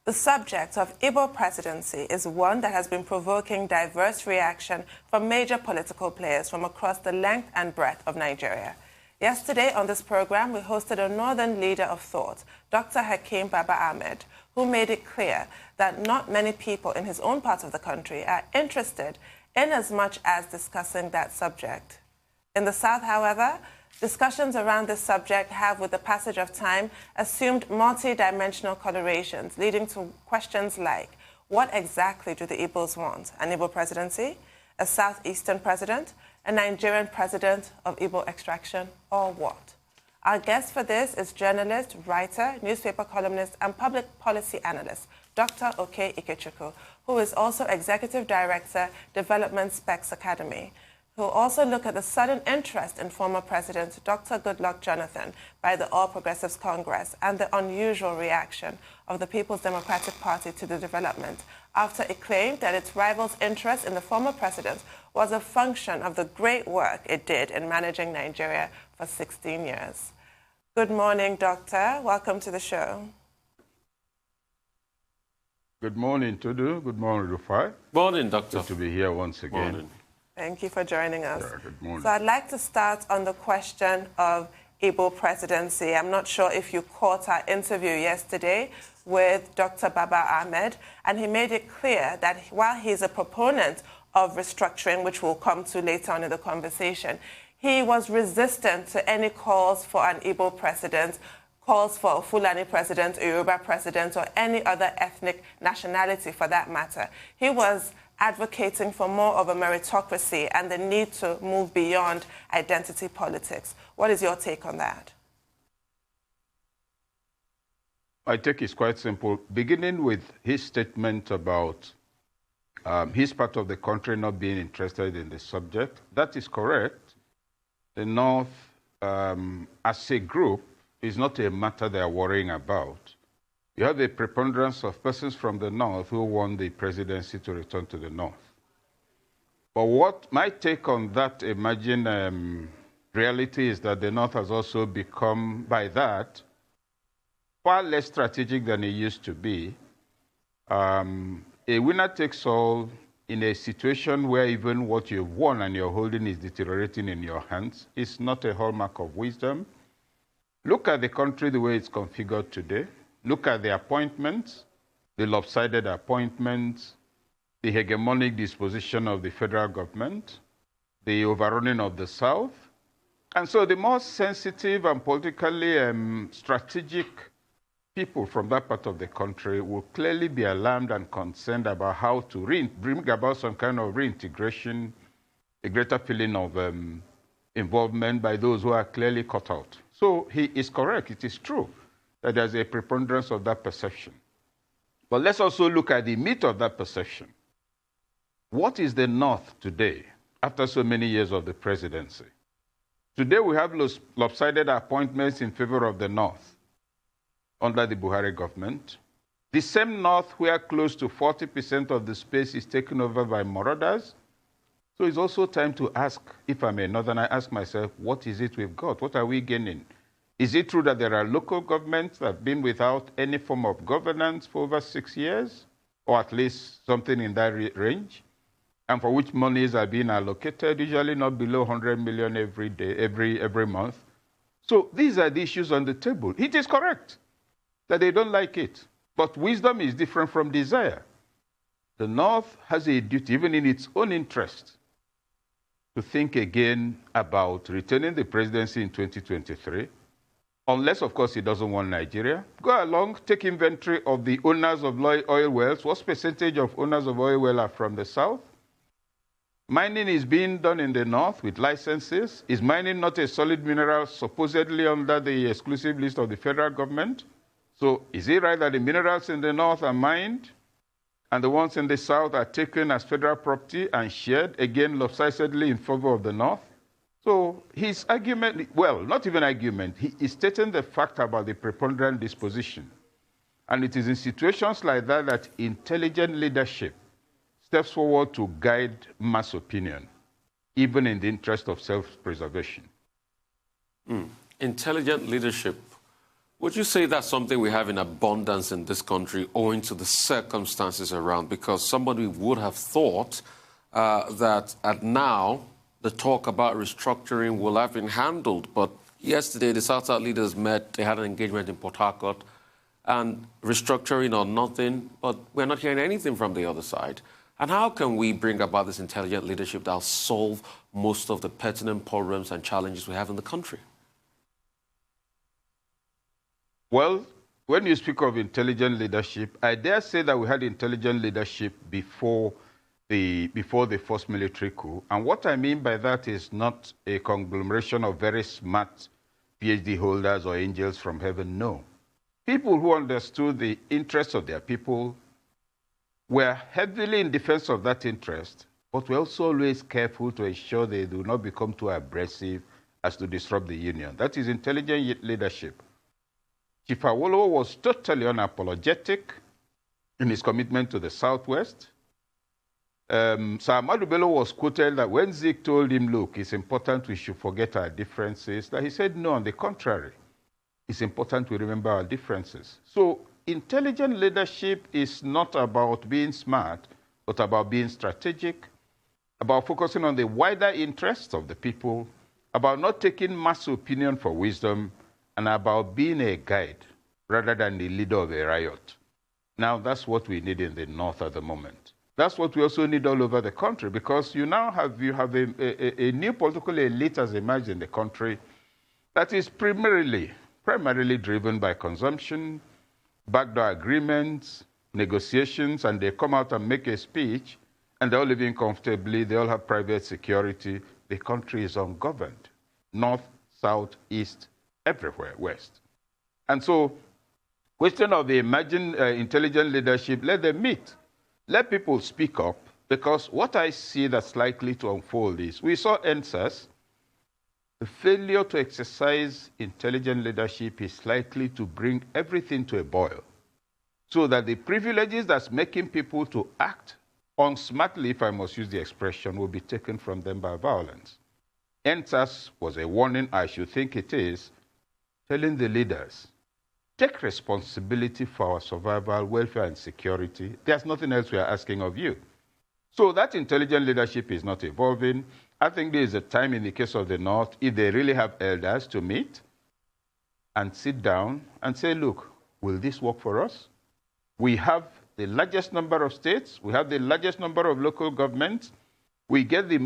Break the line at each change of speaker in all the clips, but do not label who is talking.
The subject of Igbo presidency is one that has been provoking diverse reaction from major political players from across the length and breadth of Nigeria. Yesterday on this program, we hosted a northern leader of thought, Dr. Hakeem Baba Ahmed, who made it clear that not many people in his own part of the country are interested in as much as discussing that subject. In the South, however, discussions around this subject have, with the passage of time, assumed multi-dimensional colorations, leading to questions like, what exactly do the Igbos want? An Igbo presidency? A Southeastern president? A Nigerian president of Igbo extraction? Or what? Our guest for this is journalist, writer, newspaper columnist, and public policy analyst, Dr. Okey Ikechukwu, who is also Executive Director, Development Specs Academy, who also look at the sudden interest in former President Dr. Goodluck Jonathan by the All Progressives Congress and the unusual reaction of the People's Democratic Party to the development after it claimed that its rival's interest in the former president was a function of the great work it did in managing Nigeria for 16 years. Good morning, Doctor. Welcome to the show.
Good morning, Tudu. Good morning, Rufai.
Morning, Doctor.
Good to be here once again.
Morning.
Thank you for joining us.
Yeah, good morning.
So I'd like to start on the question of Igbo presidency. I'm not sure if you caught our interview yesterday with Dr. Baba Ahmed, and he made it clear that while he's a proponent of restructuring, which we'll come to later on in the conversation, he was resistant to any calls for an Igbo president, calls for a Fulani president, a Yoruba president, or any other ethnic nationality for that matter. He was advocating for more of a meritocracy and the need to move beyond identity politics. What is your take on that?
My take is quite simple. Beginning with his statement about his part of the country not being interested in the subject, that is correct. The North, as a group, is not a matter they are worrying about. You have a preponderance of persons from the North who want the presidency to return to the North. But what my take on that imagined reality is that the North has also become, by that, far less strategic than it used to be. A winner takes all in a situation where even what you've won and you're holding is deteriorating in your hands is not a hallmark of wisdom. Look at the country the way it's configured today. Look at the appointments, the lopsided appointments, the hegemonic disposition of the federal government, the overrunning of the South. And so the more sensitive and politically strategic people from that part of the country will clearly be alarmed and concerned about how to bring about some kind of reintegration, a greater feeling of involvement by those who are clearly cut out. So he is correct. It is true that there's a preponderance of that perception. But let's also look at the meat of that perception. What is the North today, after so many years of the presidency? Today we have lopsided appointments in favor of the North under the Buhari government. The same North where close to 40% of the space is taken over by marauders. So it's also time to ask, if I'm a Northerner, I ask myself, what is it we've got? What are we gaining? Is it true that there are local governments that have been without any form of governance for over 6 years, or at least something in that range, and for which monies are being allocated, usually not below 100 million every day, every month? So these are the issues on the table. It is correct that they don't like it, but wisdom is different from desire. The North has a duty, even in its own interest, to think again about returning the presidency in 2023, unless, of course, he doesn't want Nigeria. Go along, take inventory of the owners of oil wells. What percentage of owners of oil wells are from the South? Mining is being done in the North with licenses. Is mining not a solid mineral supposedly under the exclusive list of the federal government? So is it right that the minerals in the North are mined and the ones in the South are taken as federal property and shared, again, lopsidedly in favor of the North? So his argument, well, not even argument, he is stating the fact about the preponderant disposition. And it is in situations like that that intelligent leadership steps forward to guide mass opinion, even in the interest of self-preservation.
Intelligent leadership Would you say that's something we have in abundance in this country owing to the circumstances around? Because somebody would have thought that at now the talk about restructuring will have been handled. But yesterday the South-South leaders met, they had an engagement in Port Harcourt, and restructuring or nothing, but we're not hearing anything from the other side. And how can we bring about this intelligent leadership that will solve most of the pertinent problems and challenges we have in the country?
Well, when you speak of intelligent leadership, I dare say that we had intelligent leadership before the first military coup. And what I mean by that is not a conglomeration of very smart PhD holders or angels from heaven, no. People who understood the interests of their people were heavily in defense of that interest, but were also always careful to ensure they do not become too aggressive as to disrupt the union. That is intelligent leadership. Chief Awolowo was totally unapologetic in his commitment to the Southwest. Sir Ahmadu Bello was quoted that when Zeke told him, look, it's important we should forget our differences, that he said, no, on the contrary, it's important we remember our differences. So intelligent leadership is not about being smart, but about being strategic, about focusing on the wider interests of the people, about not taking mass opinion for wisdom, and about being a guide rather than the leader of a riot. Now, that's what we need in the North at the moment. That's what we also need all over the country, because you have a new political elite has emerged in the country that is primarily driven by consumption, backdoor agreements, negotiations, and they come out and make a speech, and they're all living comfortably, they all have private security. The country is ungoverned, north, south, east, everywhere, west. And so, question of the emerging intelligent leadership, let them meet. Let people speak up, because what I see that's likely to unfold is, we saw NSAS, the failure to exercise intelligent leadership is likely to bring everything to a boil, so that the privileges that's making people to act unsmartly, if I must use the expression, will be taken from them by violence. NSAS was a warning, I should think it is, telling the leaders, take responsibility for our survival, welfare, and security. There's nothing else we are asking of you. So that intelligent leadership is not evolving. I think there is a time in the case of the North, if they really have elders, to meet and sit down and say, look, will this work for us? We have the largest number of states. We have the largest number of local governments. We get the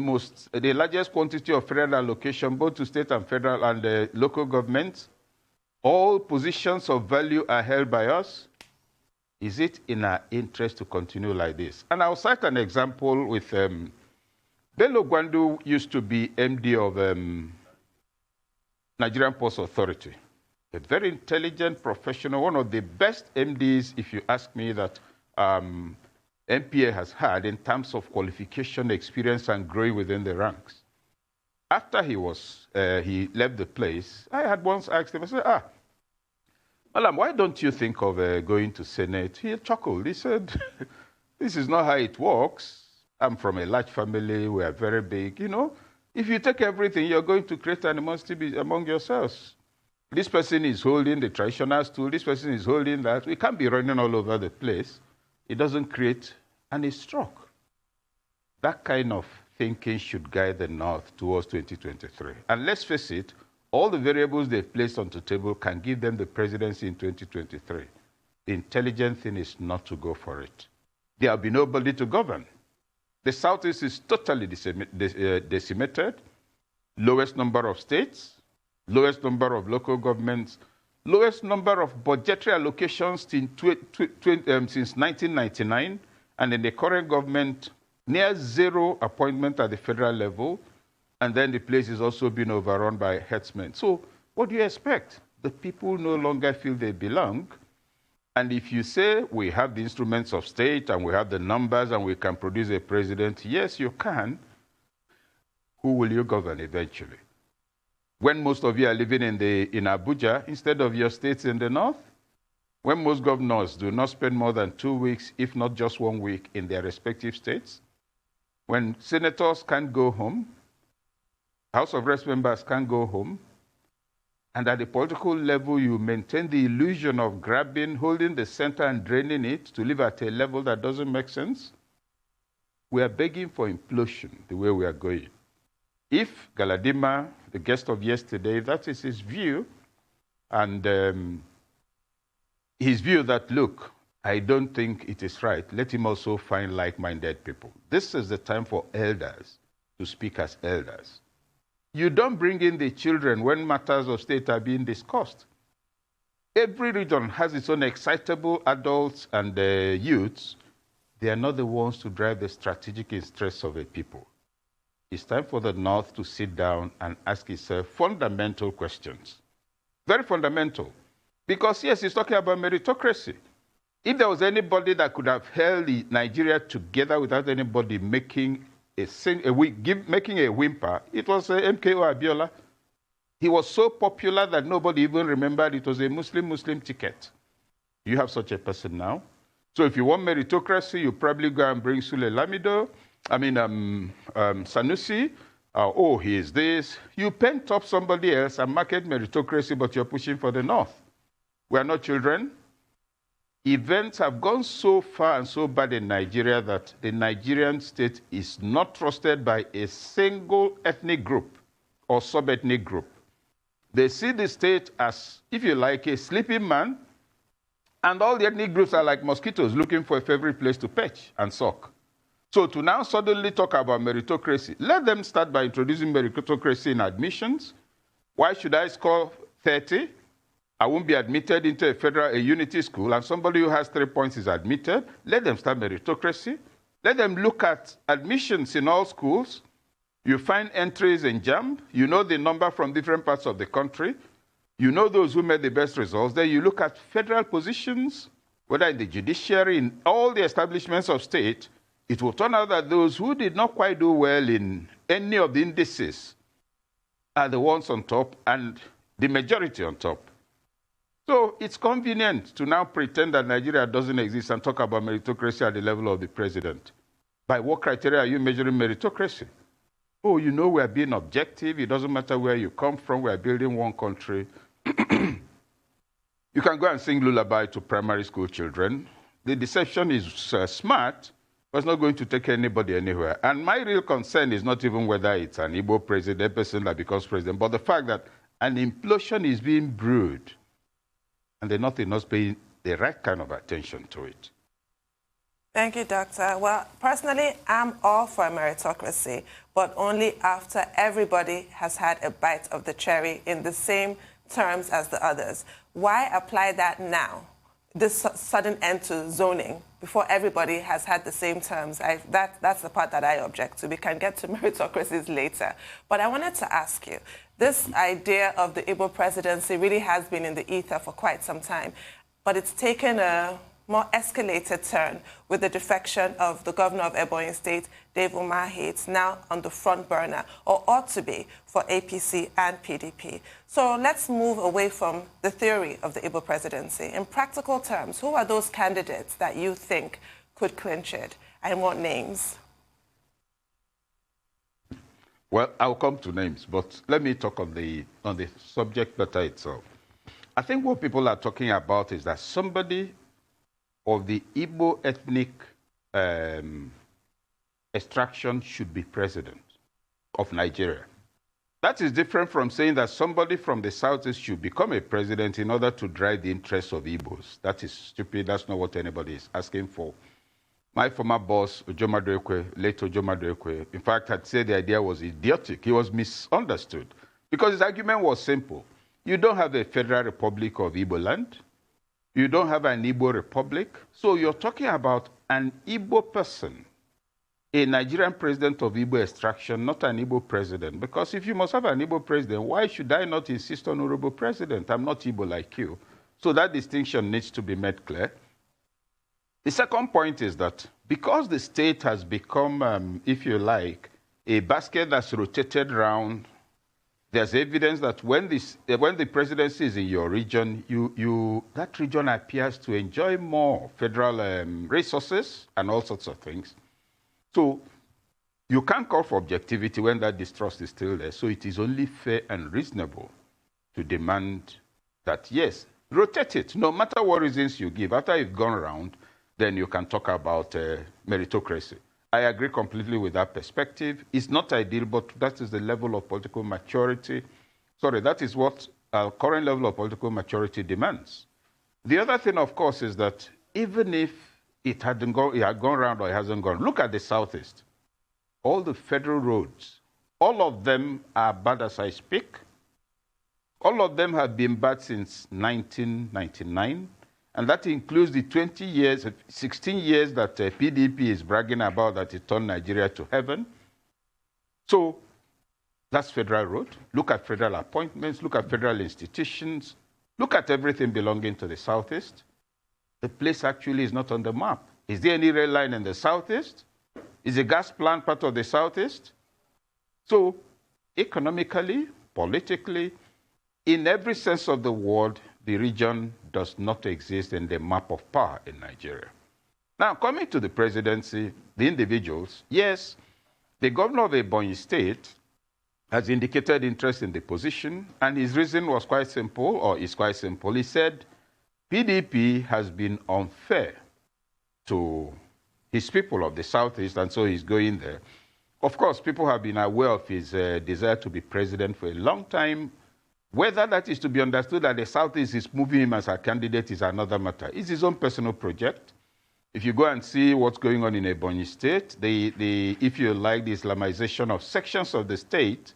largest quantity of federal allocation, both to state and federal and local governments. All positions of value are held by us. Is it in our interest to continue like this? And I'll cite an example with Bello Gwandu used to be MD of Nigerian Ports Authority. A very intelligent professional, one of the best MDs, if you ask me, that MPA has had in terms of qualification, experience, and growing within the ranks. After he left the place, I had once asked him, I said, Malam, why don't you think of going to Senate? He chuckled. He said, this is not how it works. I'm from a large family. We are very big. You know, if you take everything, you're going to create animosity among yourselves. This person is holding the traditional stool. This person is holding that. We can't be running all over the place. It doesn't create, and he struck. That kind of thinking should guide the North towards 2023. And let's face it, all the variables they've placed on the table can give them the presidency in 2023. The intelligent thing is not to go for it. There will be nobody to govern. The Southeast is totally decimated. Lowest number of states, lowest number of local governments, lowest number of budgetary allocations since 1999, and in the current government, near zero appointment at the federal level, and then the place is also being overrun by headsmen. So what do you expect? The people no longer feel they belong. And if you say we have the instruments of state and we have the numbers and we can produce a president, yes, you can. Who will you govern eventually? When most of you are living in Abuja instead of your states in the North, when most governors do not spend more than 2 weeks, if not just 1 week, in their respective states, when senators can't go home, House of Reps members can't go home, And at the political level, you maintain the illusion of grabbing, holding the center and draining it to live at a level that doesn't make sense. We are begging for implosion the way we are going. If Galadima, the guest of yesterday, that is his view, and his view that, look, I don't think it is right, let him also find like-minded people. This is the time for elders to speak as elders. You don't bring in the children when matters of state are being discussed. Every region has its own excitable adults and youths. They are not the ones to drive the strategic interests of a people. It's time for the North to sit down and ask itself fundamental questions. Very fundamental. Because, yes, he's talking about meritocracy. If there was anybody that could have held Nigeria together without anybody making making a whimper, it was MKO Abiola. He was so popular that nobody even remembered it was a Muslim ticket. You have such a person now. So if you want meritocracy, you probably go and bring Sule Lamido, Sanusi. Oh, he is this. You paint up somebody else and market meritocracy, but you're pushing for the North. We are not children. Events have gone so far and so bad in Nigeria that the Nigerian state is not trusted by a single ethnic group or sub-ethnic group. They see the state as, if you like, a sleeping man, and all the ethnic groups are like mosquitoes looking for a favorite place to perch and suck. So to now suddenly talk about meritocracy, let them start by introducing meritocracy in admissions. Why should I score 30? I won't be admitted into a unity school, and somebody who has 3 points is admitted. Let them start meritocracy. Let them look at admissions in all schools. You find entries in JAMB. You know the number from different parts of the country. You know those who made the best results. Then you look at federal positions, whether in the judiciary, in all the establishments of state. It will turn out that those who did not quite do well in any of the indices are the ones on top and the majority on top. So it's convenient to now pretend that Nigeria doesn't exist and talk about meritocracy at the level of the president. By what criteria are you measuring meritocracy? Oh, you know we are being objective. It doesn't matter where you come from. We are building one country. You can go and sing lullaby to primary school children. The deception is smart, but it's not going to take anybody anywhere. And my real concern is not even whether it's an Igbo president, a person that becomes president, but the fact that an implosion is being brewed, and they're not paying the right kind of attention to it.
Thank you, Doctor. Well, personally, I'm all for meritocracy, but only after everybody has had a bite of the cherry in the same terms as the others. Why apply that now, this sudden end to zoning, before everybody has had the same terms? That's the part that I object to. We can get to meritocracies later. But I wanted to ask you, this idea of the Igbo presidency really has been in the ether for quite some time, but it's taken a more escalated turn with the defection of the governor of Ebonyi State, Dave Umahi. It's now on the front burner, or ought to be, for APC and PDP. So let's move away from the theory of the Igbo presidency. In practical terms, who are those candidates that you think could clinch it, and what names?
Well, I'll come to names, but let me talk on the subject matter itself. I think what people are talking about is that somebody of the Igbo ethnic extraction should be president of Nigeria. That is different from saying that somebody from the Southeast should become a president in order to drive the interests of Igbos. That is stupid. That's not what anybody is asking for. My former boss, late Ojomadekwe, in fact, had said the idea was idiotic. He was misunderstood because his argument was simple. You don't have a federal republic of Igbo land. You don't have an Igbo republic. So you're talking about an Igbo person, a Nigerian president of Igbo extraction, not an Igbo president. Because if you must have an Igbo president, why should I not insist on honorable president? I'm not Igbo like you. So that distinction needs to be made clear. The second point is that because the state has become, if you like, a basket that's rotated around, there's evidence that when the presidency is in your region, that region appears to enjoy more federal resources and all sorts of things. So you can't call for objectivity when that distrust is still there. So it is only fair and reasonable to demand that, yes, rotate it, no matter what reasons you give. After you've gone around, then you can talk about meritocracy. I agree completely with that perspective. It's not ideal, but that is the level of political maturity. Sorry, that is what our current level of political maturity demands. The other thing, of course, is that even if it had gone around or it hasn't gone, look at the Southeast. All the federal roads, all of them are bad as I speak. All of them have been bad since 1999. And that includes the 20 years, 16 years that PDP is bragging about that it turned Nigeria to heaven. So that's federal road. Look at federal appointments. Look at federal institutions. Look at everything belonging to the Southeast. The place actually is not on the map. Is there any rail line in the Southeast? Is a gas plant part of the Southeast? So economically, politically, in every sense of the word, the region does not exist in the map of power in Nigeria. Now, coming to the presidency, the individuals, yes, the governor of Ebonyi State has indicated interest in the position, and his reason was quite simple, or is quite simple. He said, PDP has been unfair to his people of the Southeast, and so he's going there. Of course, people have been aware of his desire to be president for a long time. Whether that is to be understood that the Southeast is moving him as a candidate is another matter. It's his own personal project. If you go and see what's going on in Ebonyi State, if you like the Islamization of sections of the state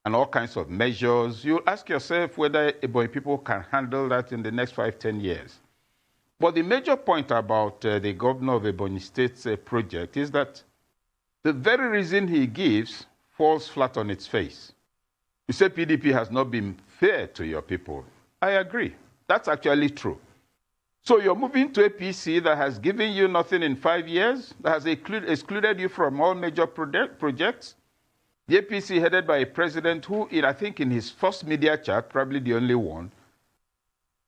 and all kinds of measures, you ask yourself whether Ebonyi people can handle that in the next 5-10 years. But the major point about the governor of Ebonyi State's project is that the very reason he gives falls flat on its face. You say PDP has not been fair to your people. I agree. That's actually true. So you're moving to a PC that has given you nothing in 5 years, that has excluded you from all major projects. The APC headed by a president who, I think in his first media chat, probably the only one,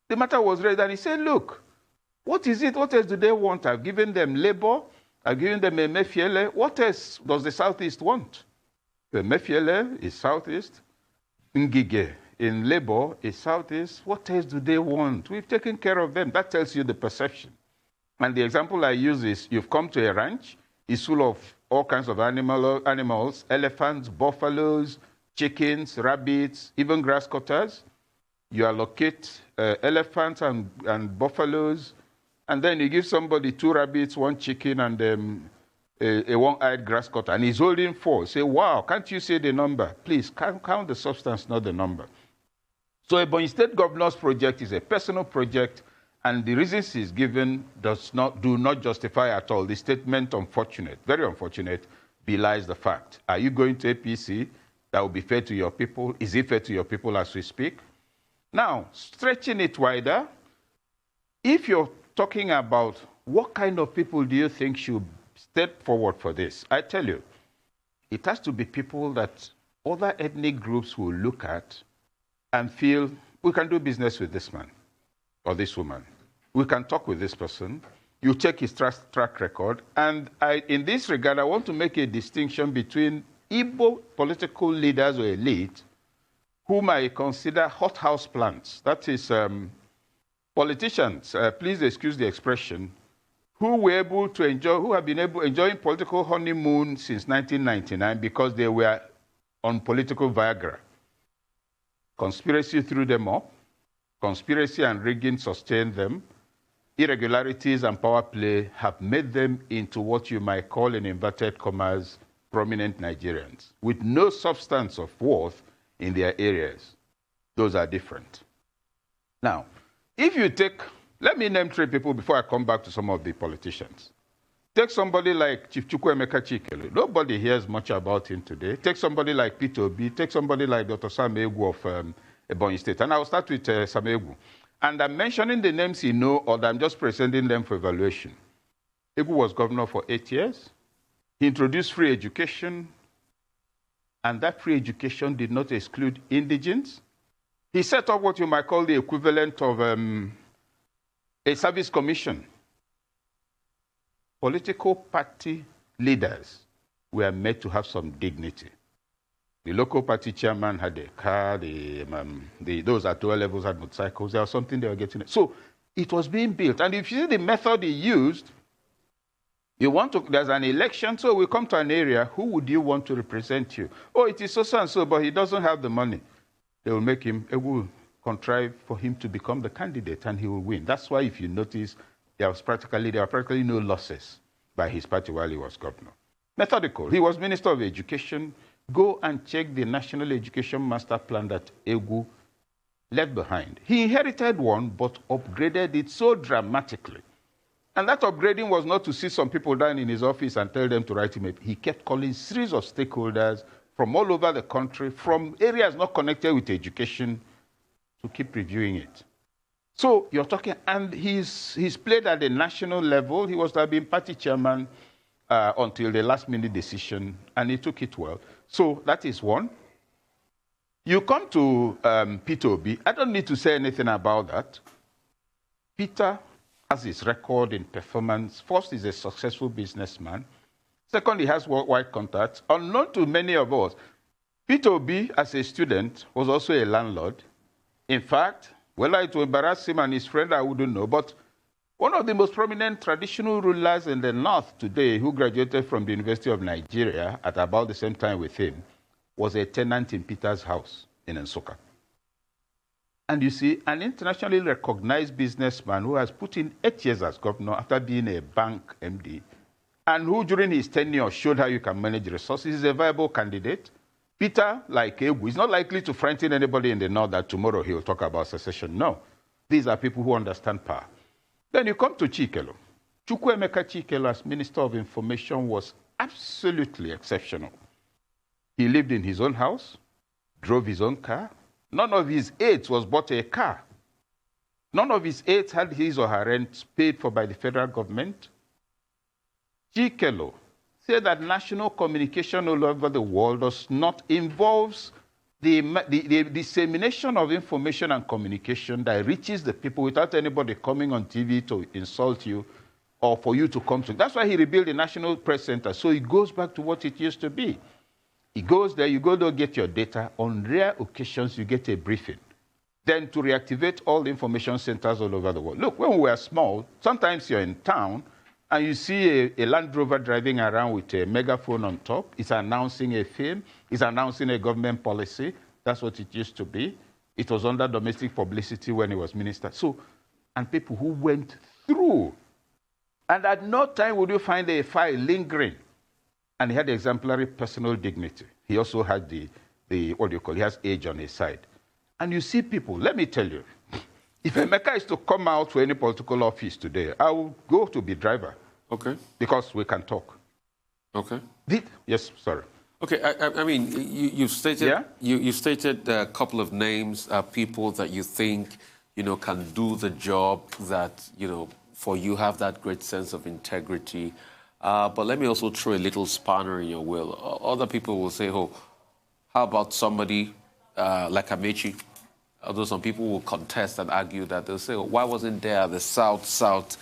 the matter was raised and he said, look, what is it? What else do they want? I've given them labor. I've given them a Emefiele. What else does the Southeast want? The Emefiele is Southeast. Ngige in labor is Southeast. What else do they want? We've taken care of them. That tells you the perception. And the example I use is you've come to a ranch. It's full of all kinds of animals, elephants, buffaloes, chickens, rabbits, even grass cutters. You allocate elephants and buffaloes, and then you give somebody 2 rabbits, 1 chicken, and a one-eyed grass cutter, and he's holding 4. Say, wow, can't you say the number? Please, count the substance, not the number. So Ebonyi State Governor's project is a personal project, and the reasons he's given do not justify at all. The statement, unfortunate, very unfortunate, belies the fact. Are you going to APC that will be fair to your people? Is it fair to your people as we speak? Now, stretching it wider, if you're talking about what kind of people do you think should step forward for this, I tell you, it has to be people that other ethnic groups will look at and feel, we can do business with this man or this woman. We can talk with this person. You check his track record. And in this regard, I want to make a distinction between Igbo political leaders or elite whom I consider hothouse plants. That is politicians, please excuse the expression, who have been enjoying political honeymoon since 1999 because they were on political Viagra. Conspiracy threw them up. Conspiracy and rigging sustained them. Irregularities and power play have made them into what you might call, in inverted commas, prominent Nigerians, with no substance of worth in their areas. Those are different. Now, if you take, let me name 3 people before I come back to some of the politicians. Take somebody like Chief Chukwuemeka Chikelu. Nobody hears much about him today. Take somebody like Peter Obi. Take somebody like Dr. Sam Egwu of Ebonyi State. And I'll start with Sam Egwu. And I'm mentioning the names you know, or I'm just presenting them for evaluation. Egwu was governor for 8 years. He introduced free education. And that free education did not exclude indigents. He set up what you might call the equivalent of a service commission. Political party leaders were made to have some dignity. The local party chairman had a car. Those at lower levels had motorcycles. There was something they were getting. So it was being built. And if you see the method he used, there's an election, so we come to an area, who would you want to represent you? Oh, it is so and so, but he doesn't have the money. They will will contrive for him to become the candidate, and he will win. That's why, if you notice, there were practically no losses by his party while he was governor. Methodical. He was Minister of Education. Go and check the National Education Master Plan that Egwu left behind. He inherited one, but upgraded it so dramatically. And that upgrading was not to sit some people down in his office and tell them to write him. He kept calling series of stakeholders from all over the country, from areas not connected with education, to keep reviewing it. So you're talking, and he's played at the national level. He was to have been party chairman until the last minute decision, and he took it well. So that is one. You come to Peter Obi. I don't need to say anything about that. Peter has his record in performance. First, he's a successful businessman. Second, he has worldwide contacts. Unknown to many of us, Peter Obi, as a student, was also a landlord. In fact, whether it will embarrass him and his friend, I wouldn't know. But one of the most prominent traditional rulers in the North today, who graduated from the University of Nigeria at about the same time with him, was a tenant in Peter's house in Nsukka. And you see, an internationally recognized businessman who has put in 8 years as governor after being a bank MD, and who during his tenure showed how you can manage resources, is a viable candidate. Peter, like Egwu, is not likely to frighten anybody in the North that tomorrow he will talk about secession. No. These are people who understand power. Then you come to Chikelo. Chukwuemeka Chikelo, as Minister of Information, was absolutely exceptional. He lived in his own house, drove his own car. None of his aides was bought a car. None of his aides had his or her rent paid for by the federal government. Chikelo said that national communication all over the world does not involves the dissemination of information and communication that reaches the people without anybody coming on TV to insult you or for you to come to. That's why he rebuilt the National Press Center. So it goes back to what it used to be. He goes there, you go there, get your data. On rare occasions, you get a briefing. Then to reactivate all the information centers all over the world. Look, when we were small, sometimes you're in town and you see a Land Rover driving around with a megaphone on top. It's announcing a film. It's announcing a government policy. That's what it used to be. It was under domestic publicity when he was minister. So, and people who went through. And at no time would you find a file lingering. And he had exemplary personal dignity. He also had he has age on his side. And you see people, let me tell you, if Emeka is to come out for any political office today, I will go to be driver.
Okay.
Because we can talk.
Okay.
Yes, sorry.
Okay, I mean, you've stated,
yeah?
you stated a couple of names, people that you think, can do the job, that, for you have that great sense of integrity. But let me also throw a little spanner in your wheel. Other people will say, oh, how about somebody like Amechi? Although some people will contest and argue that they'll say, oh, why wasn't there the South-South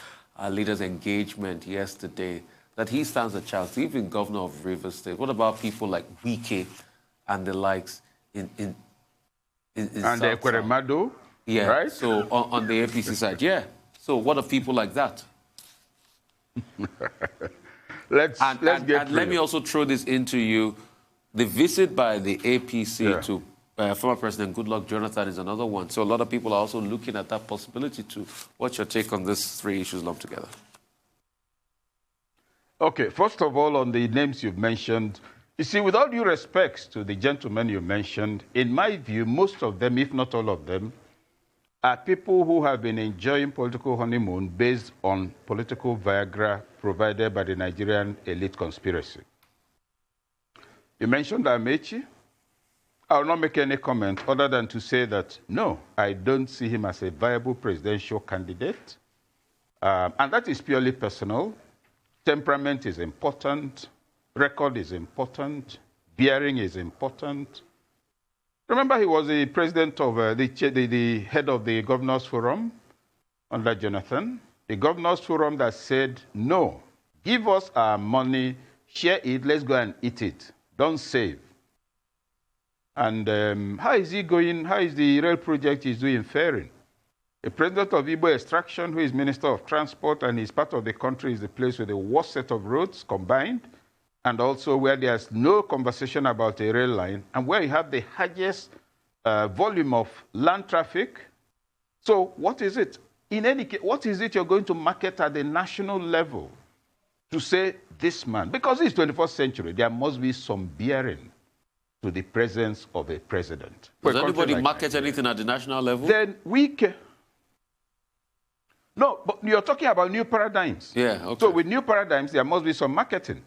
leaders' engagement yesterday? That he stands a chance, even governor of Rivers State. What about people like Wike and the likes in
and the Ekweremadu?
Yeah,
right?
So on the APC side, yeah. So what of people like that?
Let's get
let me also throw this into you. The visit by the APC to former President Goodluck Jonathan is another one. So a lot of people are also looking at that possibility too. What's your take on these three issues lumped together?
Okay, first of all, on the names you've mentioned, you see, with all due respect to the gentlemen you mentioned, in my view, most of them, if not all of them, are people who have been enjoying political honeymoon based on political Viagra provided by the Nigerian elite conspiracy. You mentioned Amechi. I will not make any comment other than to say that, no, I don't see him as a viable presidential candidate. And that is purely personal. Temperament is important. Record is important. Bearing is important. Remember, he was the president of the head of the Governors Forum under Jonathan. The Governors Forum that said, no, give us our money, share it, let's go and eat it. Don't save. And how is he going? How is the rail project he's doing faring? A president of Igbo extraction who is Minister of Transport and is part of the country is the place with the worst set of roads combined, and also where there's no conversation about a rail line, and where you have the highest volume of land traffic. So what is it? In any case, what is it you're going to market at the national level to say this man? Because it's 21st century, there must be some bearing to the presence of a president.
Does anybody market anything at the national level?
Then we can. No, but you're talking about new paradigms.
Yeah, okay.
So with new paradigms, there must be some marketing.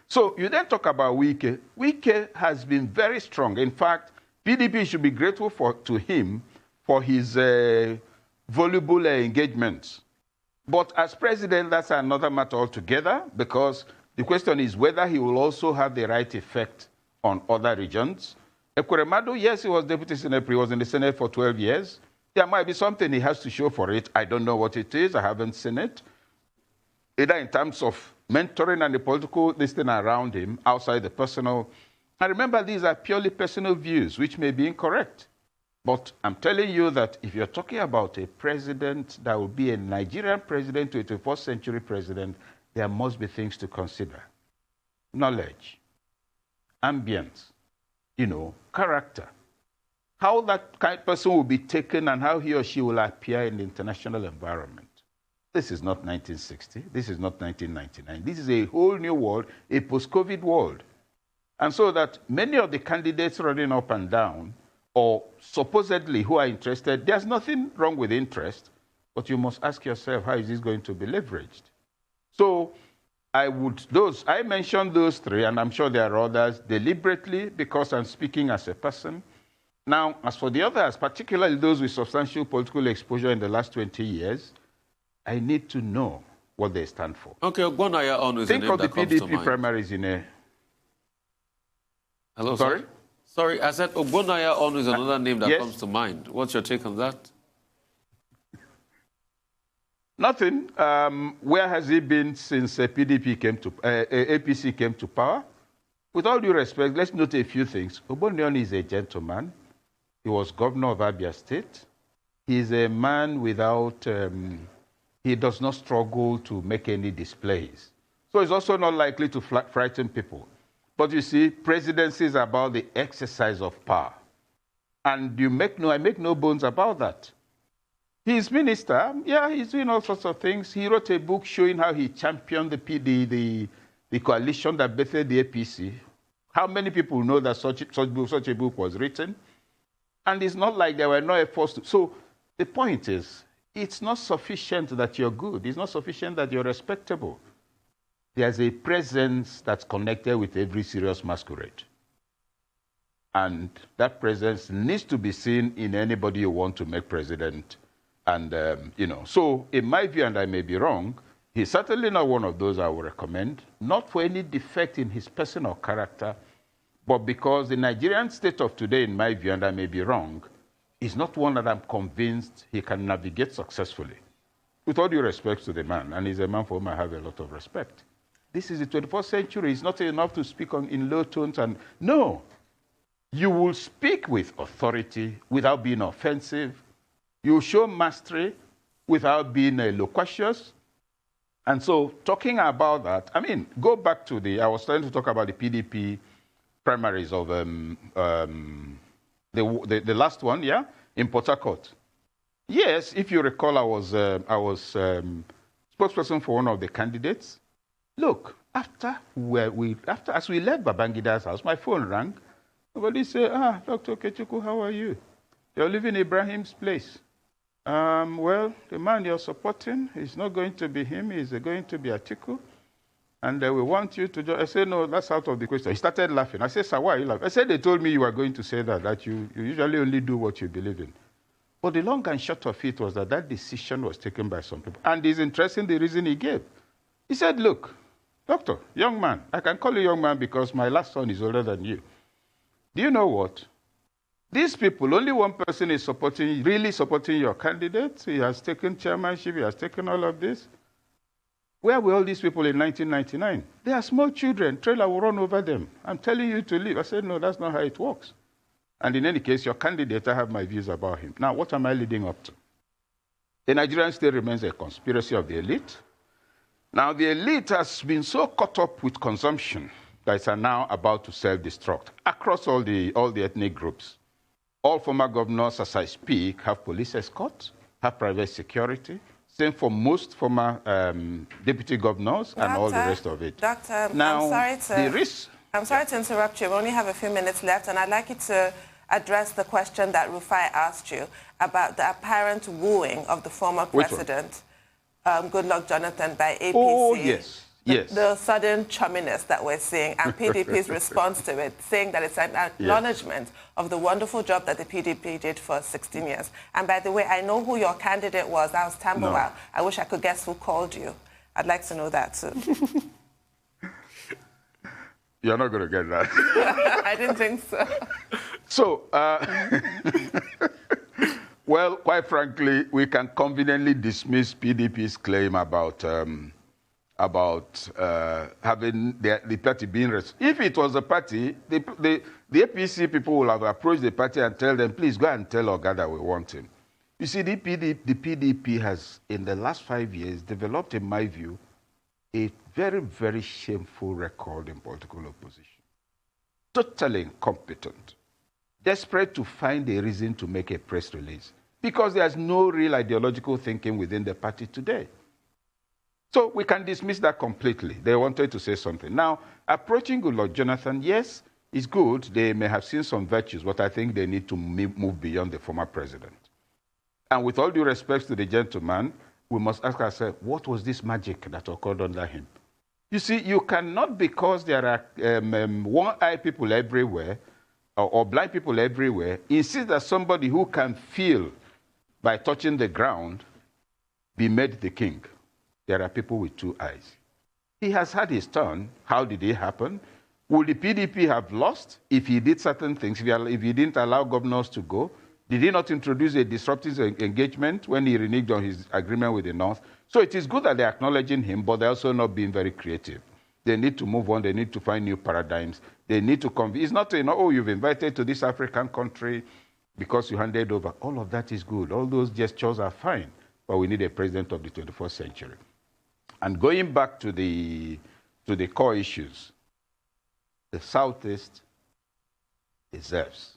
So you then talk about Wike. Wike has been very strong. In fact, PDP should be grateful to him for his voluble engagements. But as president, that's another matter altogether, because the question is whether he will also have the right effect on other regions. Ekweremadu, yes, he was deputy senator. He was in the Senate for 12 years. There might be something he has to show for it. I don't know what it is. I haven't seen it. Either in terms of mentoring and the political listing around him, outside the personal. And remember, these are purely personal views, which may be incorrect. But I'm telling you that if you're talking about a president that will be a Nigerian president, 21st century president, there must be things to consider. Knowledge, ambience, character. How that kind of person will be taken and how he or she will appear in the international environment. This is not 1960. This is not 1999. This is a whole new world, a post-COVID world. And so that many of the candidates running up and down, or supposedly who are interested, there's nothing wrong with interest, but you must ask yourself, how is this going to be leveraged? So I mentioned those three, and I'm sure there are others, deliberately, because I'm speaking as a person. Now, as for the others, particularly those with substantial political exposure in the last 20 years, I need to know what they stand for.
Okay, Ogbonnaya Onu is a name that comes to mind. Think
of the PDP primaries in a...
Hello,
sorry?
Sir? Sorry, I said Ogbonnaya Onu is another name that comes to mind. What's your take on that?
Nothing. Where has he been since APC came to power? With all due respect, let's note a few things. Ogbonnaya Onu is a gentleman. He was governor of Abia State. He is a man without, he does not struggle to make any displays. So he's also not likely to frighten people. But you see, presidency is about the exercise of power. And I make no bones about that. He's minister. Yeah, he's doing all sorts of things. He wrote a book showing how he championed the coalition that bettered the APC. How many people know that such a book was written? And it's not like there were no efforts to. So the point is, it's not sufficient that you're good. It's not sufficient that you're respectable. There's a presence that's connected with every serious masquerade. And that presence needs to be seen in anybody you want to make president. And, so in my view, and I may be wrong, he's certainly not one of those I would recommend, not for any defect in his personal character, but because the Nigerian state of today, in my view, and I may be wrong, is not one that I'm convinced he can navigate successfully. With all due respect to the man, and he's a man for whom I have a lot of respect. This is the 21st century. It's not enough to speak in low tones. No. You will speak with authority without being offensive. You show mastery without being loquacious. And so talking about that, go back to I was trying to talk about the PDP primaries of the last one, in Port Harcourt. Yes, if you recall, I was spokesperson for one of the candidates. Look, as we left Babangida's house, my phone rang. Somebody said, Dr. Ikechukwu, how are you? You're leaving Ibrahim's place. Well, the man you're supporting is not going to be him. He's going to be Atiku. And we want you to join. I said, no, that's out of the question. He started laughing. I said, sir, why are you laughing? I said, they told me you were going to say that you usually only do what you believe in. But the long and short of it was that decision was taken by some people. And it's interesting the reason he gave. He said, look, doctor, young man, I can call you young man because my last son is older than you. Do you know what? These people, only one person is really supporting your candidate. He has taken chairmanship. He has taken all of this. Where were all these people in 1999? They are small children. Trailer will run over them. I'm telling you to leave. I said, no, that's not how it works. And in any case, your candidate, I have my views about him. Now, what am I leading up to? The Nigerian state remains a conspiracy of the elite. Now, the elite has been so caught up with consumption that it's now about to self-destruct across all the ethnic groups. All former governors, as I speak, have police escorts, have private security. Same for most former deputy governors and all the rest of it.
Doctor,
now,
I'm sorry to interrupt you. We only have a few minutes left, and I'd like you to address the question that Rufai asked you about the apparent wooing of the former president, Goodluck Jonathan, by APC.
Oh, yes. Yes.
The sudden chumminess that we're seeing, and PDP's response to it, saying that it's an acknowledgement of the wonderful job that the PDP did for 16 years. And by the way, I know who your candidate was. That was Tambawal. No. I wish I could guess who called you. I'd like to know that, too.
You're not going to get that.
I didn't think so.
So, well, quite frankly, we can conveniently dismiss PDP's claim about having the party being... If it was a party, the APC people will have approached the party and tell them, please go and tell Oga that we want him. You see, the PDP has, in the last 5 years, developed, in my view, a very, very shameful record in political opposition. Totally incompetent. Desperate to find a reason to make a press release because there's no real ideological thinking within the party today. So we can dismiss that completely. They wanted to say something. Now, approaching Goodluck Jonathan, yes, is good. They may have seen some virtues, but I think they need to move beyond the former president. And with all due respect to the gentleman, we must ask ourselves, what was this magic that occurred under him? You see, you cannot, because there are one-eyed people everywhere, or blind people everywhere, insist that somebody who can feel by touching the ground be made the king. There are people with 2 eyes. He has had his turn. How did it happen? Would the PDP have lost if he did certain things, if he didn't allow governors to go? Did he not introduce a disruptive engagement when he reneged on his agreement with the North? So it is good that they're acknowledging him, but they're also not being very creative. They need to move on. They need to find new paradigms. They need to convince. It's not, oh, you've invited to this African country because you handed over. All of that is good. All those gestures are fine, but we need a president of the 21st century. And going back to the core issues, the Southeast deserves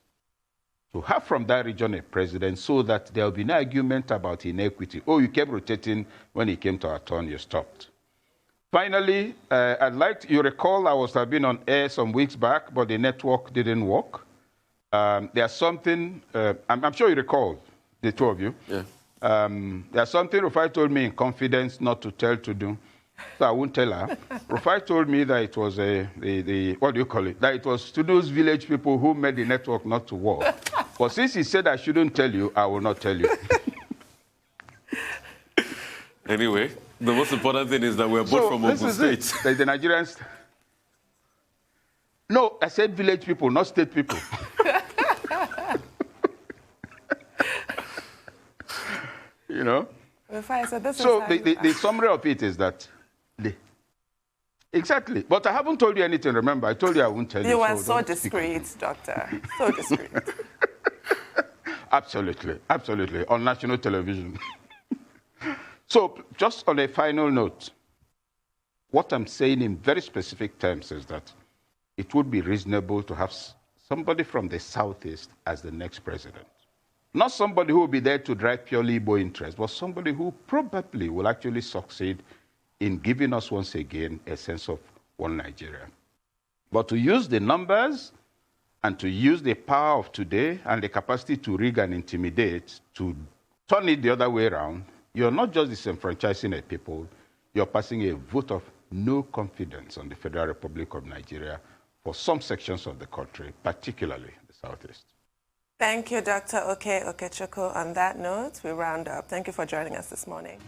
to have from that region a president so that there will be no argument about inequity. Oh, you kept rotating when it came to our turn, you stopped. Finally, I'd like you recall I've been on air some weeks back, but the network didn't work. There's something, I'm sure you recall, the two of you. Yeah. There's something Rufai told me in confidence not to tell to do, so I won't tell her. Rufai told me that it was what do you call it? That it was to those village people who made the network not to work. But since he said I shouldn't tell you, I will not tell you.
Anyway, the most important thing is that we're both from Ogun State.
The Nigerians... No, I said village people, not state people. You know? So the summary of it is that... Exactly. But I haven't told you anything, remember. I told you I won't tell you.
You were so discreet, Doctor. So discreet.
Absolutely. Absolutely. On national television. So, just on a final note, what I'm saying in very specific terms is that it would be reasonable to have somebody from the Southeast as the next president. Not somebody who will be there to drive purely Igbo interests, but somebody who probably will actually succeed in giving us once again a sense of one Nigeria. But to use the numbers and to use the power of today and the capacity to rig and intimidate, to turn it the other way around, you're not just disenfranchising a people, you're passing a vote of no confidence on the Federal Republic of Nigeria for some sections of the country, particularly the Southeast.
Thank you, Dr. Okey Ikechukwu. On that note, we round up. Thank you for joining us this morning.